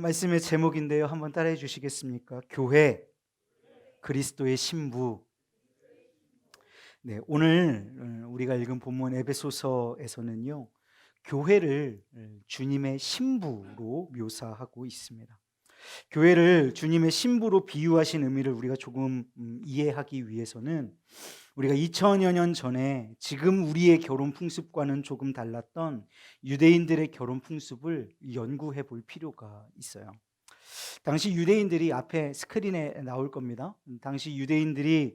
말씀의 제목인데요. 한번 따라해 주시겠습니까? 교회, 그리스도의 신부. 네, 오늘 우리가 읽은 본문 에베소서에서는요, 교회를 주님의 신부로 묘사하고 있습니다. 교회를 주님의 신부로 비유하신 의미를 우리가 조금 이해하기 위해서는 우리가 2000여 년 전에 지금 우리의 결혼 풍습과는 조금 달랐던 유대인들의 결혼 풍습을 연구해 볼 필요가 있어요. 당시 유대인들이, 앞에 스크린에 나올 겁니다. 당시 유대인들이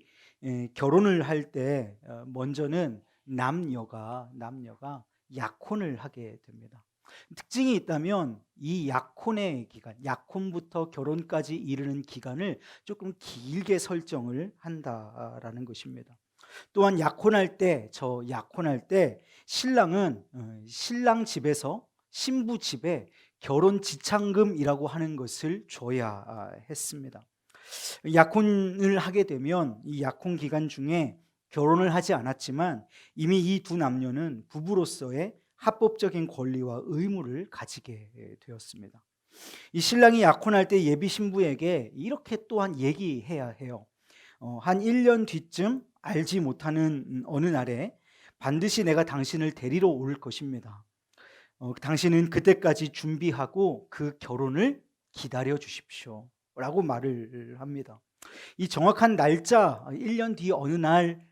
결혼을 할 때 먼저는 남녀가 약혼을 하게 됩니다. 특징이 있다면 이 약혼의 기간, 약혼부터 결혼까지 이르는 기간을 조금 길게 설정을 한다라는 것입니다. 또한 약혼할 때, 신랑은 신랑 집에서 신부 집에 결혼 지참금이라고 하는 것을 줘야 했습니다. 약혼을 하게 되면 이 약혼 기간 중에 결혼을 하지 않았지만 이미 이 두 남녀는 부부로서의 합법적인 권리와 의무를 가지게 되었습니다. 이 신랑이 약혼할 때 예비 신부에게 이렇게 또한 얘기해야 해요. 한 1년 뒤쯤 알지 못하는 어느 날에 반드시 내가 당신을 데리러 올 것입니다. 당신은 그때까지 준비하고 그 결혼을 기다려 주십시오 라고 말을 합니다. 이 정확한 날짜, 1년 뒤 어느 날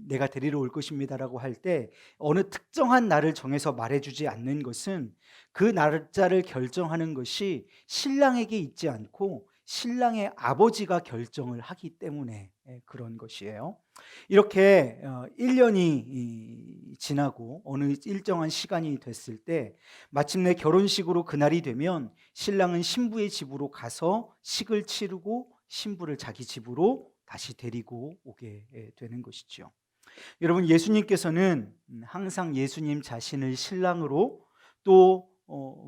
내가 데리러 올 것입니다라고 할 때 어느 특정한 날을 정해서 말해주지 않는 것은 그 날짜를 결정하는 것이 신랑에게 있지 않고 신랑의 아버지가 결정을 하기 때문에 그런 것이에요. 이렇게 1년이 지나고 어느 일정한 시간이 됐을 때 마침내 결혼식으로 그날이 되면 신랑은 신부의 집으로 가서 식을 치르고 신부를 자기 집으로 다시 데리고 오게 되는 것이죠. 여러분, 예수님께서는 항상 예수님 자신을 신랑으로 또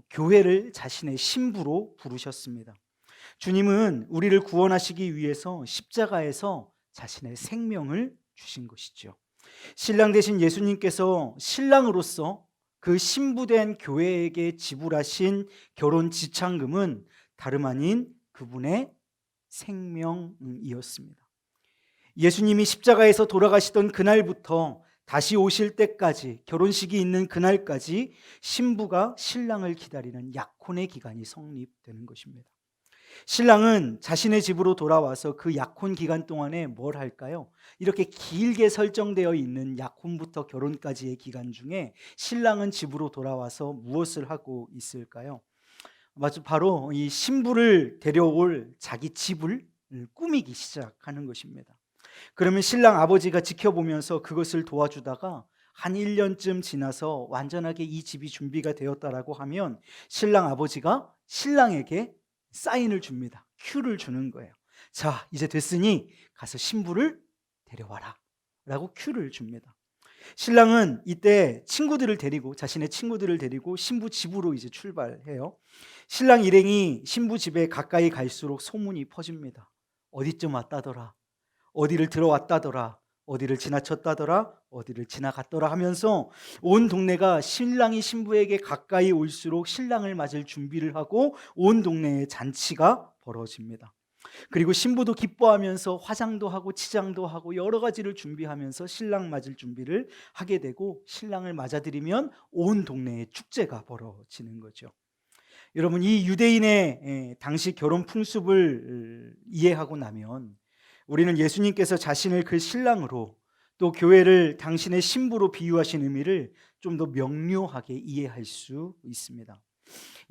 교회를 자신의 신부로 부르셨습니다. 주님은 우리를 구원하시기 위해서 십자가에서 자신의 생명을 주신 것이죠. 신랑 되신 예수님께서 신랑으로서 그 신부된 교회에게 지불하신 결혼 지참금은 다름 아닌 그분의 생명이었습니다. 예수님이 십자가에서 돌아가시던 그날부터 다시 오실 때까지, 결혼식이 있는 그날까지 신부가 신랑을 기다리는 약혼의 기간이 성립되는 것입니다. 신랑은 자신의 집으로 돌아와서 그 약혼 기간 동안에 뭘 할까요? 이렇게 길게 설정되어 있는 약혼부터 결혼까지의 기간 중에 신랑은 집으로 돌아와서 무엇을 하고 있을까요? 바로 이 신부를 데려올 자기 집을 꾸미기 시작하는 것입니다. 그러면 신랑 아버지가 지켜보면서 그것을 도와주다가 한 1년쯤 지나서 완전하게 이 집이 준비가 되었다라고 하면 신랑 아버지가 신랑에게 사인을 줍니다. 큐를 주는 거예요. 자, 이제 됐으니 가서 신부를 데려와라 라고 큐를 줍니다. 신랑은 이때 자신의 친구들을 데리고 신부 집으로 이제 출발해요. 신랑 일행이 신부 집에 가까이 갈수록 소문이 퍼집니다. 어디쯤 왔다더라, 어디를 들어왔다더라, 어디를 지나쳤다더라, 어디를 지나갔더라 하면서 온 동네가 신랑이 신부에게 가까이 올수록 신랑을 맞을 준비를 하고 온 동네에 잔치가 벌어집니다. 그리고 신부도 기뻐하면서 화장도 하고 치장도 하고 여러 가지를 준비하면서 신랑 맞을 준비를 하게 되고, 신랑을 맞아들이면 온 동네에 축제가 벌어지는 거죠. 여러분, 이 유대인의 당시 결혼 풍습을 이해하고 나면 우리는 예수님께서 자신을 그 신랑으로 또 교회를 당신의 신부로 비유하신 의미를 좀 더 명료하게 이해할 수 있습니다.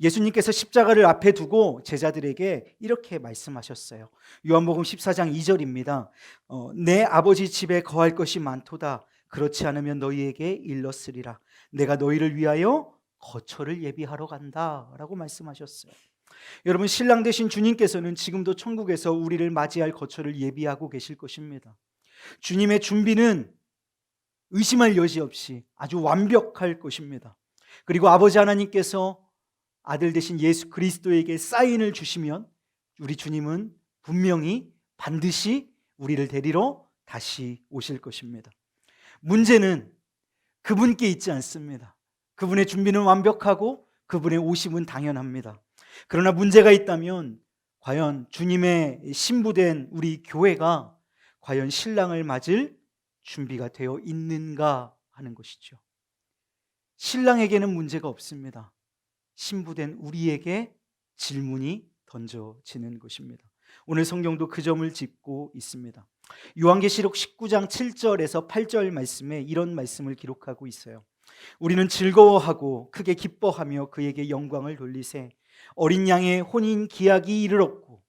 예수님께서 십자가를 앞에 두고 제자들에게 이렇게 말씀하셨어요. 요한복음 14장 2절입니다. 내 아버지 집에 거할 것이 많도다. 그렇지 않으면 너희에게 일렀으리라. 내가 너희를 위하여 거처를 예비하러 간다 라고 말씀하셨어요. 여러분, 신랑 되신 주님께서는 지금도 천국에서 우리를 맞이할 거처를 예비하고 계실 것입니다. 주님의 준비는 의심할 여지 없이 아주 완벽할 것입니다. 그리고 아버지 하나님께서 아들 되신 예수 그리스도에게 사인을 주시면 우리 주님은 분명히 반드시 우리를 데리러 다시 오실 것입니다. 문제는 그분께 있지 않습니다. 그분의 준비는 완벽하고 그분의 오심은 당연합니다. 그러나 문제가 있다면 과연 주님의 신부된 우리 교회가 과연 신랑을 맞을 준비가 되어 있는가 하는 것이죠. 신랑에게는 문제가 없습니다. 신부된 우리에게 질문이 던져지는 것입니다. 오늘 성경도 그 점을 짚고 있습니다. 요한계시록 19장 7절에서 8절 말씀에 이런 말씀을 기록하고 있어요. 우리는 즐거워하고 크게 기뻐하며 그에게 영광을 돌리세. 어린 양의 혼인 기약이 이르렀고,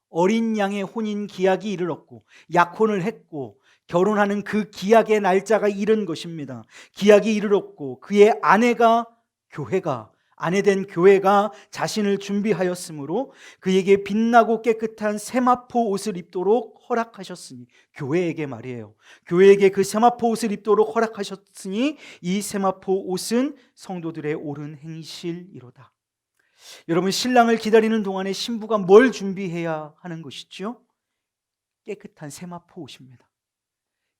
어린 양의 혼인 기약이 이르렀고, 약혼을 했고 결혼하는 그 기약의 날짜가 이른 것입니다. 기약이 이르렀고 그의 아내가 교회가, 아내된 교회가 자신을 준비하였으므로 그에게 빛나고 깨끗한 세마포 옷을 입도록 허락하셨으니, 교회에게 말이에요. 교회에게 그 세마포 옷을 입도록 허락하셨으니 이 세마포 옷은 성도들의 옳은 행실이로다. 여러분, 신랑을 기다리는 동안에 신부가 뭘 준비해야 하는 것이죠? 깨끗한 세마포 옷입니다.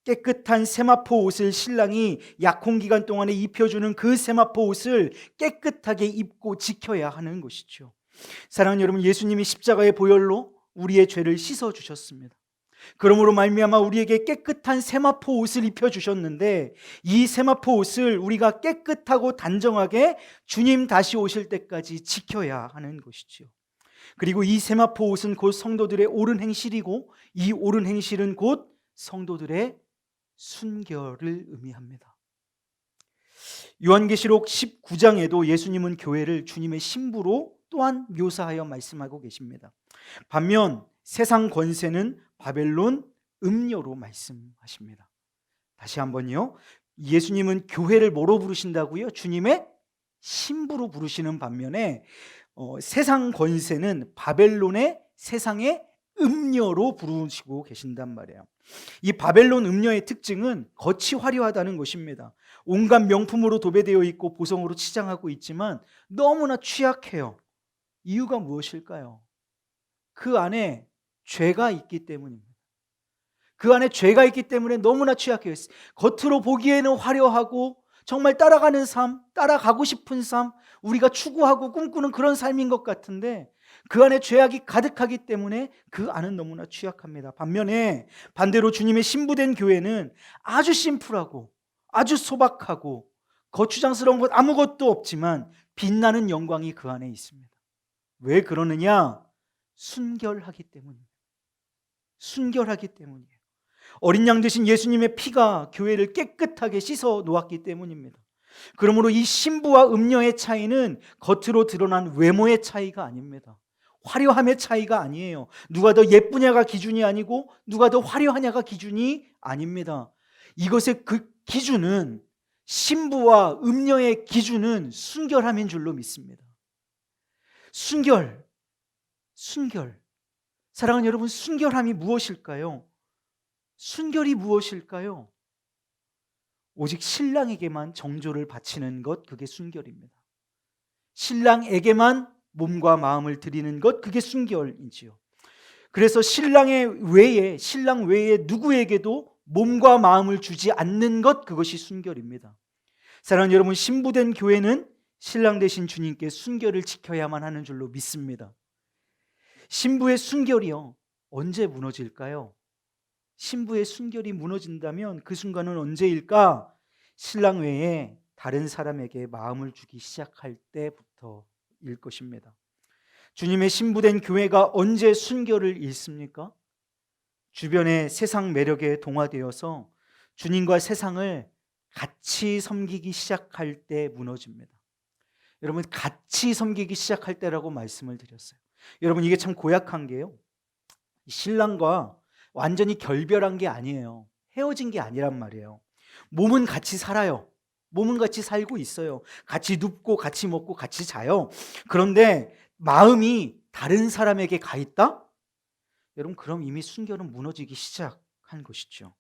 깨끗한 세마포 옷을 신랑이 약혼 기간 동안에 입혀주는 그 세마포 옷을 깨끗하게 입고 지켜야 하는 것이죠. 사랑하는 여러분, 예수님이 십자가의 보혈로 우리의 죄를 씻어주셨습니다. 그러므로 말미암아 우리에게 깨끗한 세마포 옷을 입혀주셨는데, 이 세마포 옷을 우리가 깨끗하고 단정하게 주님 다시 오실 때까지 지켜야 하는 것이죠. 그리고 이 세마포 옷은 곧 성도들의 옳은 행실이고, 이 옳은 행실은 곧 성도들의 순결을 의미합니다. 요한계시록 19장에도 예수님은 교회를 주님의 신부로 또한 묘사하여 말씀하고 계십니다. 반면 세상 권세는 바벨론 음녀로 말씀하십니다. 다시 한번요. 예수님은 교회를 뭐로 부르신다고요? 주님의 신부로 부르시는 반면에 세상 권세는 바벨론의 세상의 음녀로 부르시고 계신단 말이에요. 이 바벨론 음녀의 특징은 겉이 화려하다는 것입니다. 온갖 명품으로 도배되어 있고 보성으로 치장하고 있지만 너무나 취약해요. 이유가 무엇일까요? 그 안에 죄가 있기 때문입니다. 그 안에 죄가 있기 때문에 너무나 취약해요. 겉으로 보기에는 화려하고 정말 따라가는 삶, 따라가고 싶은 삶, 우리가 추구하고 꿈꾸는 그런 삶인 것 같은데 그 안에 죄악이 가득하기 때문에 그 안은 너무나 취약합니다. 반면에 반대로 주님의 신부된 교회는 아주 심플하고 아주 소박하고 거추장스러운 것 아무것도 없지만 빛나는 영광이 그 안에 있습니다. 왜 그러느냐? 순결하기 때문입니다. 순결하기 때문이에요. 어린 양 되신 예수님의 피가 교회를 깨끗하게 씻어 놓았기 때문입니다. 그러므로 이 신부와 음녀의 차이는 겉으로 드러난 외모의 차이가 아닙니다. 화려함의 차이가 아니에요. 누가 더 예쁘냐가 기준이 아니고 누가 더 화려하냐가 기준이 아닙니다. 이것의 그 기준은, 신부와 음녀의 기준은 순결함인 줄로 믿습니다. 순결. 사랑하는 여러분, 순결함이 무엇일까요? 순결이 무엇일까요? 오직 신랑에게만 정조를 바치는 것, 그게 순결입니다. 신랑에게만 몸과 마음을 드리는 것, 그게 순결이지요. 그래서 신랑 외에 누구에게도 몸과 마음을 주지 않는 것, 그것이 순결입니다. 사랑하는 여러분, 신부된 교회는 신랑 되신 주님께 순결을 지켜야만 하는 줄로 믿습니다. 신부의 순결이요, 언제 무너질까요? 신부의 순결이 무너진다면 그 순간은 언제일까? 신랑 외에 다른 사람에게 마음을 주기 시작할 때부터일 것입니다. 주님의 신부된 교회가 언제 순결을 잃습니까? 주변의 세상 매력에 동화되어서 주님과 세상을 같이 섬기기 시작할 때 무너집니다. 여러분, 같이 섬기기 시작할 때라고 말씀을 드렸어요. 여러분, 이게 참 고약한 게요, 신랑과 완전히 결별한 게 아니에요. 헤어진 게 아니란 말이에요. 몸은 같이 살아요. 몸은 같이 살고 있어요. 같이 눕고 같이 먹고 같이 자요. 그런데 마음이 다른 사람에게 가 있다? 여러분, 그럼 이미 순결은 무너지기 시작한 것이죠.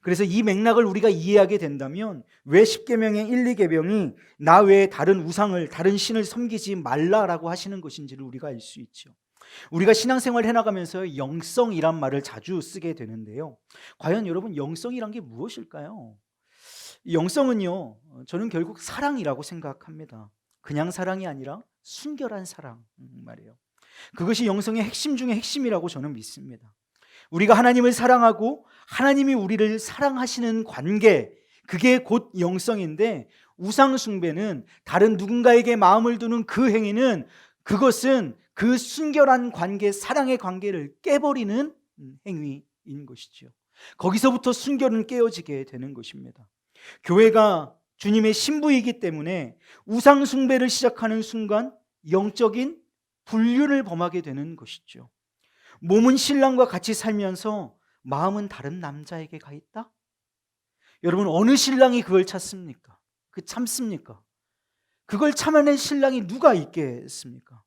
그래서 이 맥락을 우리가 이해하게 된다면 왜 십계명의 1, 2계명이 나 외에 다른 우상을, 다른 신을 섬기지 말라라고 하시는 것인지를 우리가 알 수 있죠. 우리가 신앙생활 해나가면서 영성이란 말을 자주 쓰게 되는데요, 과연 여러분, 영성이란 게 무엇일까요? 영성은요, 저는 결국 사랑이라고 생각합니다. 그냥 사랑이 아니라 순결한 사랑 말이에요. 그것이 영성의 핵심 중에 핵심이라고 저는 믿습니다. 우리가 하나님을 사랑하고 하나님이 우리를 사랑하시는 관계, 그게 곧 영성인데, 우상 숭배는 다른 누군가에게 마음을 두는 그 행위는, 그것은 그 순결한 관계, 사랑의 관계를 깨버리는 행위인 것이죠. 거기서부터 순결은 깨어지게 되는 것입니다. 교회가 주님의 신부이기 때문에 우상 숭배를 시작하는 순간 영적인 불륜을 범하게 되는 것이죠. 몸은 신랑과 같이 살면서 마음은 다른 남자에게 가 있다? 여러분, 어느 신랑이 그걸 찾습니까? 참습니까? 그걸 참아낸 신랑이 누가 있겠습니까?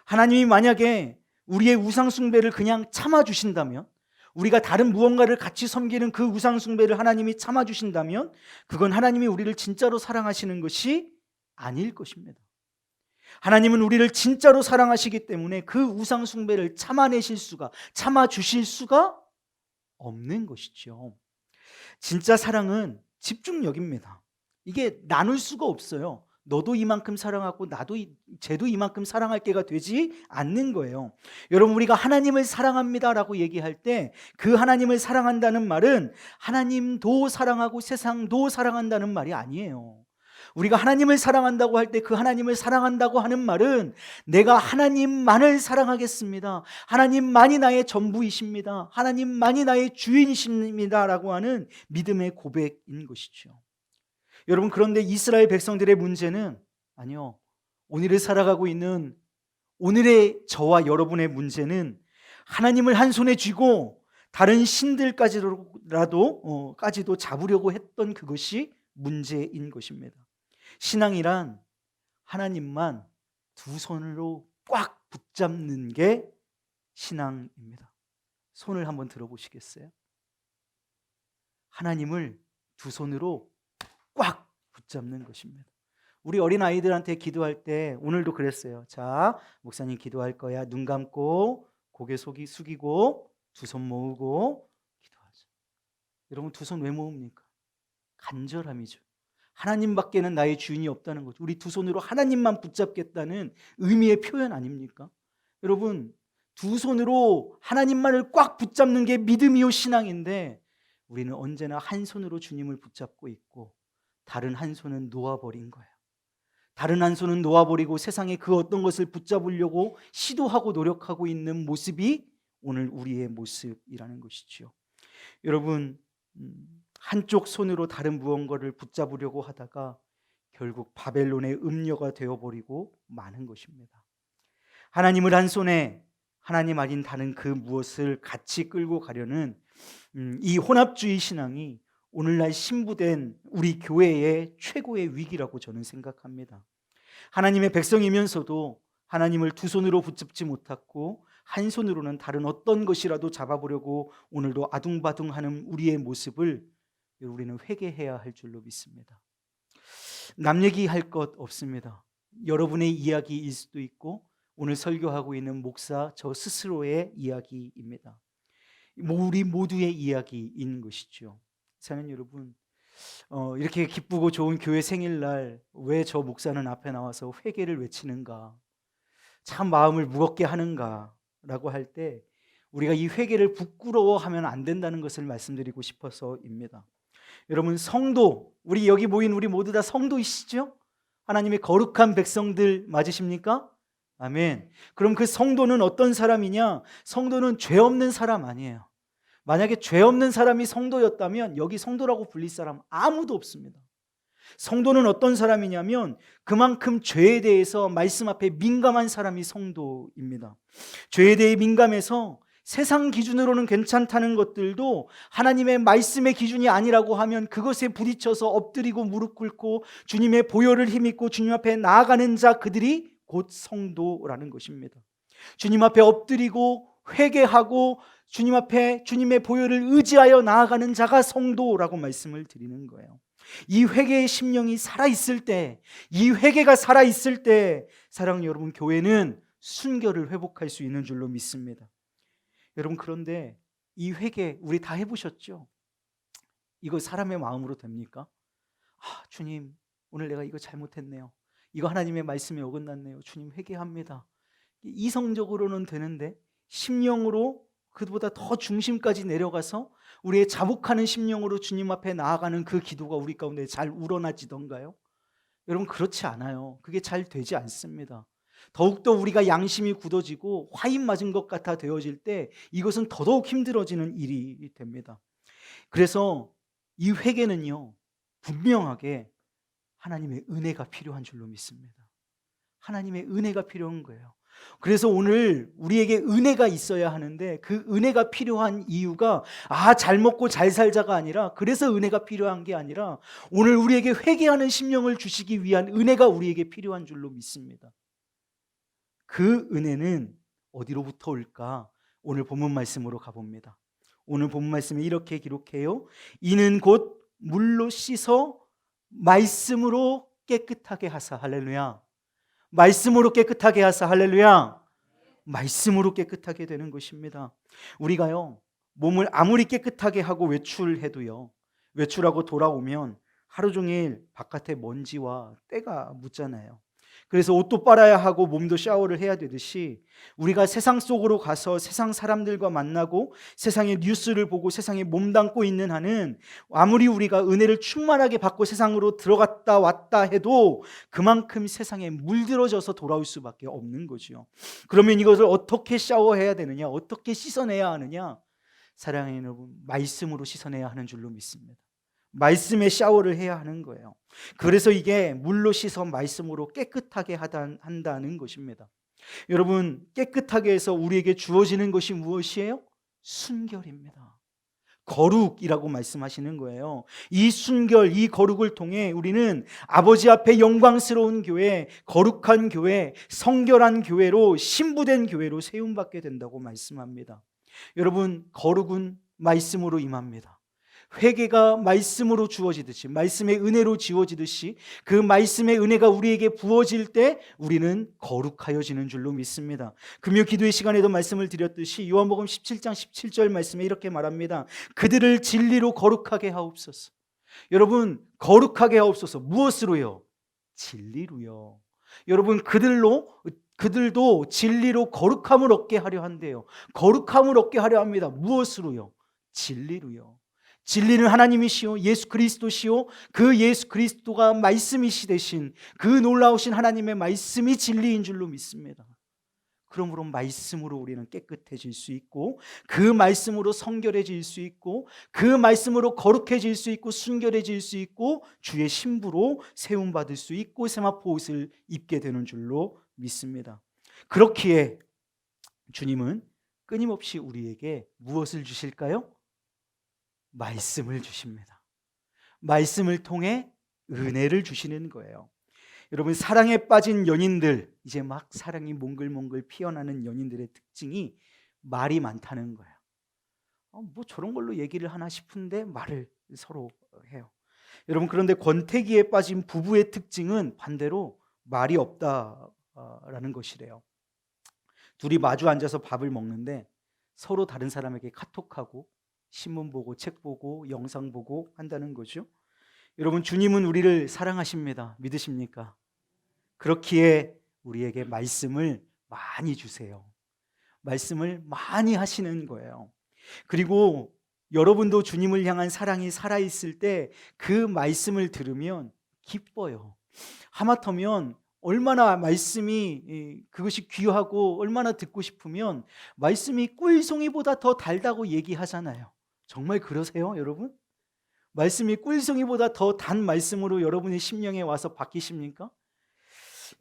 하나님이 만약에 우리의 우상 숭배를 그냥 참아 주신다면, 우리가 다른 무언가를 같이 섬기는 그 우상 숭배를 하나님이 참아 주신다면, 그건 하나님이 우리를 진짜로 사랑하시는 것이 아닐 것입니다. 하나님은 우리를 진짜로 사랑하시기 때문에 그 우상 숭배를 참아 주실 수가 없는 것이죠. 진짜 사랑은 집중력입니다. 이게 나눌 수가 없어요. 너도 이만큼 사랑하고 쟤도 이만큼 사랑할게가 되지 않는 거예요. 여러분, 우리가 하나님을 사랑합니다라고 얘기할 때 그 하나님을 사랑한다는 말은 하나님도 사랑하고 세상도 사랑한다는 말이 아니에요. 우리가 하나님을 사랑한다고 할 때 그 하나님을 사랑한다고 하는 말은 내가 하나님만을 사랑하겠습니다, 하나님만이 나의 전부이십니다, 하나님만이 나의 주인이십니다 라고 하는 믿음의 고백인 것이죠. 여러분, 그런데 이스라엘 백성들의 문제는, 아니요, 오늘을 살아가고 있는 오늘의 저와 여러분의 문제는 하나님을 한 손에 쥐고 다른 신들까지도 잡으려고 했던 그것이 문제인 것입니다. 신앙이란 하나님만 두 손으로 꽉 붙잡는 게 신앙입니다. 손을 한번 들어보시겠어요? 하나님을 두 손으로 꽉 붙잡는 것입니다. 우리 어린아이들한테 기도할 때 오늘도 그랬어요. 자, 목사님 기도할 거야. 눈 감고 고개 숙이고 두 손 모으고 기도하자. 여러분, 두 손 왜 모읍니까? 간절함이죠. 하나님밖에는 나의 주인이 없다는 거죠. 우리 두 손으로 하나님만 붙잡겠다는 의미의 표현 아닙니까? 여러분, 두 손으로 하나님만을 꽉 붙잡는 게 믿음이요 신앙인데, 우리는 언제나 한 손으로 주님을 붙잡고 있고 다른 한 손은 놓아버린 거예요. 다른 한 손은 놓아버리고 세상에 그 어떤 것을 붙잡으려고 시도하고 노력하고 있는 모습이 오늘 우리의 모습이라는 것이죠. 여러분, 한쪽 손으로 다른 무언가를 붙잡으려고 하다가 결국 바벨론의 음녀가 되어버리고 마는 것입니다. 하나님을 한 손에 하나님 아닌 다른 그 무엇을 같이 끌고 가려는 이 혼합주의 신앙이 오늘날 신부된 우리 교회의 최고의 위기라고 저는 생각합니다. 하나님의 백성이면서도 하나님을 두 손으로 붙잡지 못하고 한 손으로는 다른 어떤 것이라도 잡아보려고 오늘도 아둥바둥하는 우리의 모습을 우리는 회개해야 할 줄로 믿습니다. 남 얘기할 것 없습니다. 여러분의 이야기일 수도 있고 오늘 설교하고 있는 목사 저 스스로의 이야기입니다. 우리 모두의 이야기인 것이죠. 사랑하는 여러분, 이렇게 기쁘고 좋은 교회 생일날 왜 저 목사는 앞에 나와서 회개를 외치는가, 참 마음을 무겁게 하는가 라고 할 때 우리가 이 회개를 부끄러워하면 안 된다는 것을 말씀드리고 싶어서입니다. 여러분, 성도, 우리 여기 모인 우리 모두 다 성도이시죠? 하나님의 거룩한 백성들 맞으십니까? 아멘. 그럼 그 성도는 어떤 사람이냐? 성도는 죄 없는 사람 아니에요. 만약에 죄 없는 사람이 성도였다면 여기 성도라고 불릴 사람 아무도 없습니다. 성도는 어떤 사람이냐면 그만큼 죄에 대해서 말씀 앞에 민감한 사람이 성도입니다. 죄에 대해 민감해서 세상 기준으로는 괜찮다는 것들도 하나님의 말씀의 기준이 아니라고 하면 그것에 부딪혀서 엎드리고 무릎 꿇고 주님의 보혈을 힘입고 주님 앞에 나아가는 자, 그들이 곧 성도라는 것입니다. 주님 앞에 엎드리고 회개하고 주님 앞에 주님의 보혈을 의지하여 나아가는 자가 성도라고 말씀을 드리는 거예요. 이 회개의 심령이 살아있을 때, 이 회개가 살아있을 때 사랑하는 여러분, 교회는 순결을 회복할 수 있는 줄로 믿습니다. 여러분, 그런데 이 회개 우리 다 해보셨죠? 이거 사람의 마음으로 됩니까? 주님, 오늘 내가 이거 잘못했네요. 이거 하나님의 말씀에 어긋났네요. 주님 회개합니다. 이성적으로는 되는데 심령으로 그보다 더 중심까지 내려가서 우리의 자복하는 심령으로 주님 앞에 나아가는 그 기도가 우리 가운데 잘 우러나지던가요? 여러분 그렇지 않아요. 그게 잘 되지 않습니다. 더욱더 우리가 양심이 굳어지고 화인 맞은 것 같아 되어질 때 이것은 더더욱 힘들어지는 일이 됩니다. 그래서 이 회개는요, 분명하게 하나님의 은혜가 필요한 줄로 믿습니다. 하나님의 은혜가 필요한 거예요. 그래서 오늘 우리에게 은혜가 있어야 하는데 그 은혜가 필요한 이유가 잘 먹고 잘 살자가 아니라, 그래서 은혜가 필요한 게 아니라 오늘 우리에게 회개하는 심령을 주시기 위한 은혜가 우리에게 필요한 줄로 믿습니다. 그 은혜는 어디로부터 올까? 오늘 본문 말씀으로 가봅니다. 오늘 본문 말씀에 이렇게 기록해요. 이는 곧 물로 씻어 말씀으로 깨끗하게 하사. 할렐루야. 말씀으로 깨끗하게 하사. 할렐루야. 말씀으로 깨끗하게 되는 것입니다. 우리가요, 몸을 아무리 깨끗하게 하고 외출해도요, 외출하고 돌아오면 하루 종일 바깥에 먼지와 때가 묻잖아요. 그래서 옷도 빨아야 하고 몸도 샤워를 해야 되듯이 우리가 세상 속으로 가서 세상 사람들과 만나고 세상의 뉴스를 보고 세상에 몸담고 있는 한은 아무리 우리가 은혜를 충만하게 받고 세상으로 들어갔다 왔다 해도 그만큼 세상에 물들어져서 돌아올 수밖에 없는 거죠. 그러면 이것을 어떻게 샤워해야 되느냐, 어떻게 씻어내야 하느냐? 사랑하는 여러분, 말씀으로 씻어내야 하는 줄로 믿습니다. 말씀에 샤워를 해야 하는 거예요. 그래서 이게 물로 씻어 말씀으로 깨끗하게 한다는 것입니다. 여러분, 깨끗하게 해서 우리에게 주어지는 것이 무엇이에요? 순결입니다. 거룩이라고 말씀하시는 거예요. 이 순결, 이 거룩을 통해 우리는 아버지 앞에 영광스러운 교회, 거룩한 교회, 성결한 교회로, 신부된 교회로 세움받게 된다고 말씀합니다. 여러분, 거룩은 말씀으로 임합니다. 회개가 말씀으로 주어지듯이, 말씀의 은혜로 지어지듯이 그 말씀의 은혜가 우리에게 부어질 때 우리는 거룩하여지는 줄로 믿습니다. 금요 기도의 시간에도 말씀을 드렸듯이 요한복음 17장 17절 말씀에 이렇게 말합니다. 그들을 진리로 거룩하게 하옵소서. 여러분, 거룩하게 하옵소서. 무엇으로요? 진리로요. 여러분, 그들도 진리로 거룩함을 얻게 하려 한대요. 거룩함을 얻게 하려 합니다. 무엇으로요? 진리로요. 진리는 하나님이시요 예수 그리스도시요 그 예수 그리스도가 말씀이시 되신 그 놀라우신 하나님의 말씀이 진리인 줄로 믿습니다. 그러므로 말씀으로 우리는 깨끗해질 수 있고, 그 말씀으로 성결해질 수 있고, 그 말씀으로 거룩해질 수 있고, 순결해질 수 있고, 주의 신부로 세움받을 수 있고 세마포 옷을 입게 되는 줄로 믿습니다. 그렇기에 주님은 끊임없이 우리에게 무엇을 주실까요? 말씀을 주십니다. 말씀을 통해 은혜를 주시는 거예요. 여러분, 사랑에 빠진 연인들, 이제 막 사랑이 몽글몽글 피어나는 연인들의 특징이 말이 많다는 거예요. 뭐 저런 걸로 얘기를 하나 싶은데 말을 서로 해요. 여러분, 그런데 권태기에 빠진 부부의 특징은 반대로 말이 없다라는 것이래요. 둘이 마주 앉아서 밥을 먹는데 서로 다른 사람에게 카톡하고 신문 보고 책 보고 영상 보고 한다는 거죠. 여러분, 주님은 우리를 사랑하십니다. 믿으십니까? 그렇기에 우리에게 말씀을 많이 주세요. 말씀을 많이 하시는 거예요. 그리고 여러분도 주님을 향한 사랑이 살아있을 때 그 말씀을 들으면 기뻐요. 하마터면 얼마나 말씀이 그것이 귀하고 얼마나 듣고 싶으면 말씀이 꿀송이보다 더 달다고 얘기하잖아요. 정말 그러세요, 여러분? 말씀이 꿀송이보다 더 단 말씀으로 여러분의 심령에 와서 바뀌십니까?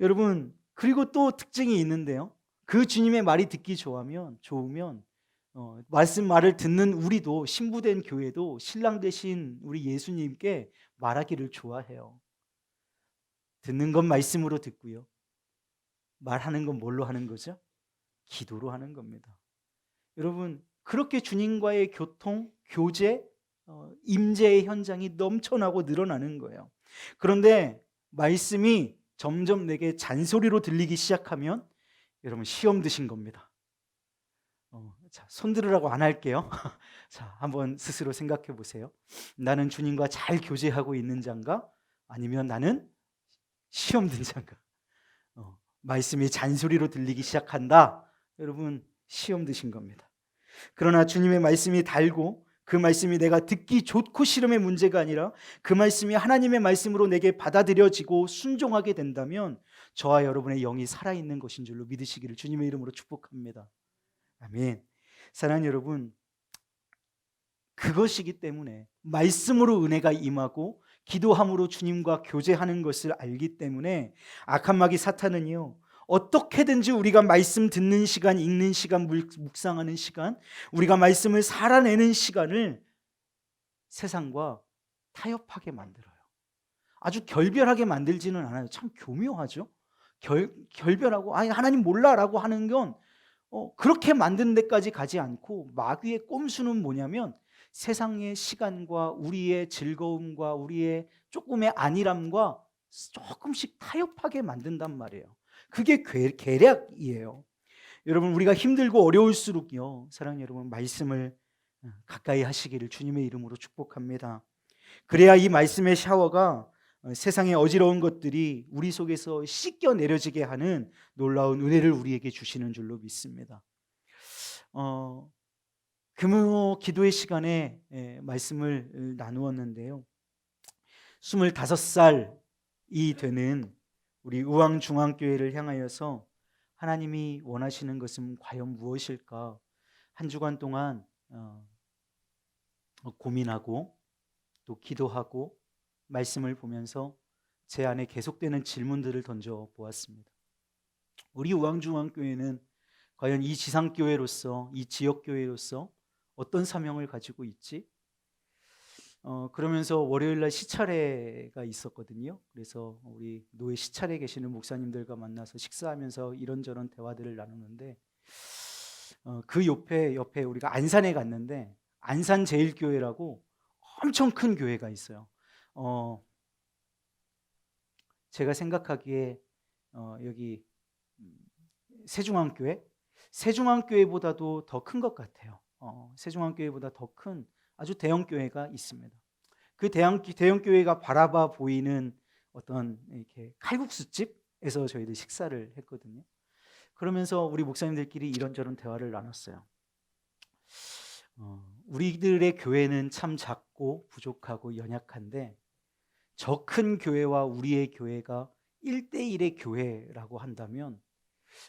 여러분, 그리고 또 특징이 있는데요. 그 주님의 말이 듣기 좋으면 말씀 말을 듣는 우리도, 신부된 교회도 신랑 되신 우리 예수님께 말하기를 좋아해요. 듣는 건 말씀으로 듣고요. 말하는 건 뭘로 하는 거죠? 기도로 하는 겁니다. 여러분, 그렇게 주님과의 교통, 교제, 임재의 현장이 넘쳐나고 늘어나는 거예요. 그런데 말씀이 점점 내게 잔소리로 들리기 시작하면 여러분, 시험 드신 겁니다. 자, 손 들으라고 안 할게요. 자, 한번 스스로 생각해 보세요. 나는 주님과 잘 교제하고 있는 자인가? 아니면 나는 시험 든 자인가? 말씀이 잔소리로 들리기 시작한다. 여러분, 시험 드신 겁니다. 그러나 주님의 말씀이 달고 그 말씀이 내가 듣기 좋고 싫음의 문제가 아니라 그 말씀이 하나님의 말씀으로 내게 받아들여지고 순종하게 된다면 저와 여러분의 영이 살아있는 것인 줄로 믿으시기를 주님의 이름으로 축복합니다. 아멘. 사랑하는 여러분, 그것이기 때문에 말씀으로 은혜가 임하고 기도함으로 주님과 교제하는 것을 알기 때문에 악한 마귀 사탄은요, 어떻게든지 우리가 말씀 듣는 시간, 읽는 시간, 묵상하는 시간, 우리가 말씀을 살아내는 시간을 세상과 타협하게 만들어요. 아주 결별하게 만들지는 않아요. 참 교묘하죠. 결별하고 아니 하나님 몰라라고 하는 건 그렇게 만드는 데까지 가지 않고 마귀의 꼼수는 뭐냐면 세상의 시간과 우리의 즐거움과 우리의 조금의 안일함과 조금씩 타협하게 만든단 말이에요. 그게 계략이에요. 여러분, 우리가 힘들고 어려울수록요, 사랑하는 여러분, 말씀을 가까이 하시기를 주님의 이름으로 축복합니다. 그래야 이 말씀의 샤워가 세상의 어지러운 것들이 우리 속에서 씻겨 내려지게 하는 놀라운 은혜를 우리에게 주시는 줄로 믿습니다. 금요 기도의 시간에 말씀을 나누었는데요, 25살이 되는 우리 우왕중앙교회를 향하여서 하나님이 원하시는 것은 과연 무엇일까 한 주간 동안 고민하고 또 기도하고 말씀을 보면서 제 안에 계속되는 질문들을 던져 보았습니다. 우리 우왕중앙교회는 과연 이 지상교회로서, 이 지역교회로서 어떤 사명을 가지고 있지? 그러면서 월요일날 시차례가 있었거든요. 그래서 우리 노예 시차례 계시는 목사님들과 만나서 식사하면서 이런저런 대화들을 나누는데 그 옆에 우리가 안산에 갔는데 안산제일교회라고 엄청 큰 교회가 있어요. 제가 생각하기에 여기 세중앙교회보다도 더 큰 것 같아요. 세중앙교회보다 더 큰 아주 대형 교회가 있습니다. 그 대형 교회가 바라봐 보이는 어떤 이렇게 칼국수집에서 저희들 식사를 했거든요. 그러면서 우리 목사님들끼리 이런저런 대화를 나눴어요. 우리들의 교회는 참 작고 부족하고 연약한데 저 큰 교회와 우리의 교회가 1대1의 교회라고 한다면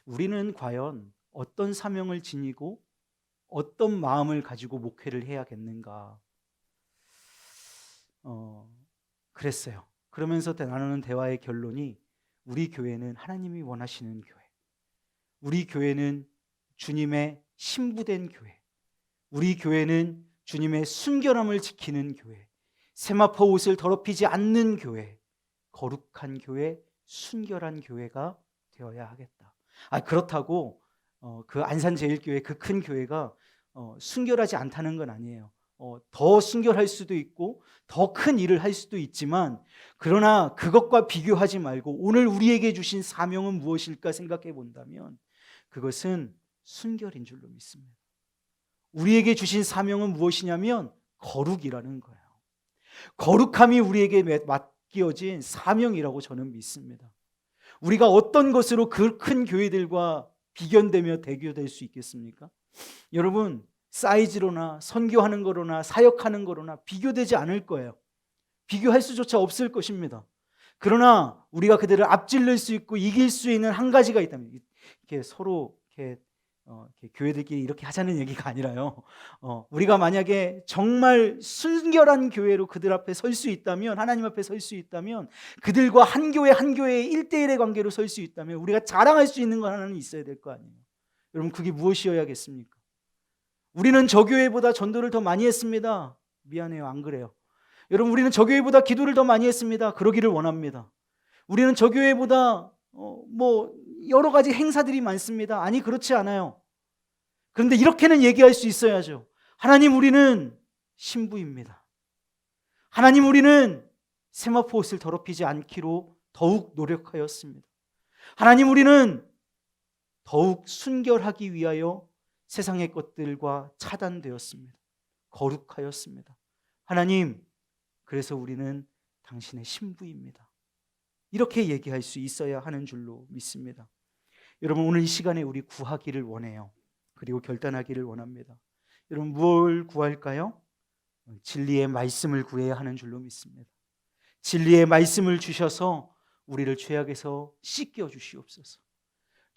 우리는 과연 어떤 사명을 지니고 어떤 마음을 가지고 목회를 해야겠는가 그랬어요. 그러면서 나누는 대화의 결론이 우리 교회는 하나님이 원하시는 교회, 우리 교회는 주님의 신부된 교회, 우리 교회는 주님의 순결함을 지키는 교회, 세마포 옷을 더럽히지 않는 교회, 거룩한 교회, 순결한 교회가 되어야 하겠다. 그렇다고 그 안산제일교회 그 큰 교회가 순결하지 않다는 건 아니에요. 더 순결할 수도 있고 더 큰 일을 할 수도 있지만 그러나 그것과 비교하지 말고 오늘 우리에게 주신 사명은 무엇일까 생각해 본다면 그것은 순결인 줄로 믿습니다. 우리에게 주신 사명은 무엇이냐면 거룩이라는 거예요. 거룩함이 우리에게 맡겨진 사명이라고 저는 믿습니다. 우리가 어떤 것으로 그 큰 교회들과 비견되며 대교될 수 있겠습니까? 여러분, 사이즈로나 선교하는 거로나 사역하는 거로나 비교되지 않을 거예요. 비교할 수조차 없을 것입니다. 그러나 우리가 그들을 앞질릴 수 있고 이길 수 있는 한 가지가 있다면 이렇게 서로 이렇게 교회들끼리 이렇게 하자는 얘기가 아니라요. 우리가 만약에 정말 순결한 교회로 그들 앞에 설 수 있다면, 하나님 앞에 설 수 있다면, 그들과 한 교회의 1대1의 관계로 설 수 있다면 우리가 자랑할 수 있는 건 하나는 있어야 될 거 아니에요. 여러분, 그게 무엇이어야겠습니까? 우리는 저 교회보다 전도를 더 많이 했습니다. 미안해요, 안 그래요. 여러분, 우리는 저 교회보다 기도를 더 많이 했습니다. 그러기를 원합니다. 우리는 저 교회보다 여러 가지 행사들이 많습니다. 아니, 그렇지 않아요. 그런데 이렇게는 얘기할 수 있어야죠. 하나님, 우리는 신부입니다. 하나님, 우리는 세마포 옷을 더럽히지 않기로 더욱 노력하였습니다. 하나님, 우리는 더욱 순결하기 위하여 세상의 것들과 차단되었습니다. 거룩하였습니다. 하나님, 그래서 우리는 당신의 신부입니다. 이렇게 얘기할 수 있어야 하는 줄로 믿습니다. 여러분, 오늘 이 시간에 우리 구하기를 원해요. 그리고 결단하기를 원합니다. 여러분, 무엇을 구할까요? 진리의 말씀을 구해야 하는 줄로 믿습니다. 진리의 말씀을 주셔서 우리를 죄악에서 씻겨 주시옵소서.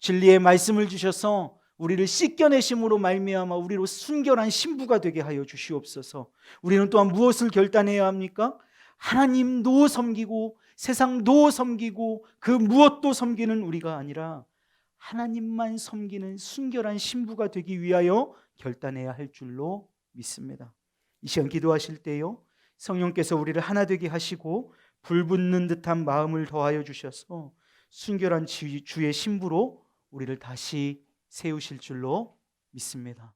진리의 말씀을 주셔서 우리를 씻겨내심으로 말미암아 우리로 순결한 신부가 되게 하여 주시옵소서. 우리는 또한 무엇을 결단해야 합니까? 하나님도 섬기고 세상도 섬기고 그 무엇도 섬기는 우리가 아니라 하나님만 섬기는 순결한 신부가 되기 위하여 결단해야 할 줄로 믿습니다. 이 시간 기도하실 때요, 성령께서 우리를 하나 되게 하시고 불붙는 듯한 마음을 더하여 주셔서 순결한 주의 신부로 우리를 다시 세우실 줄로 믿습니다.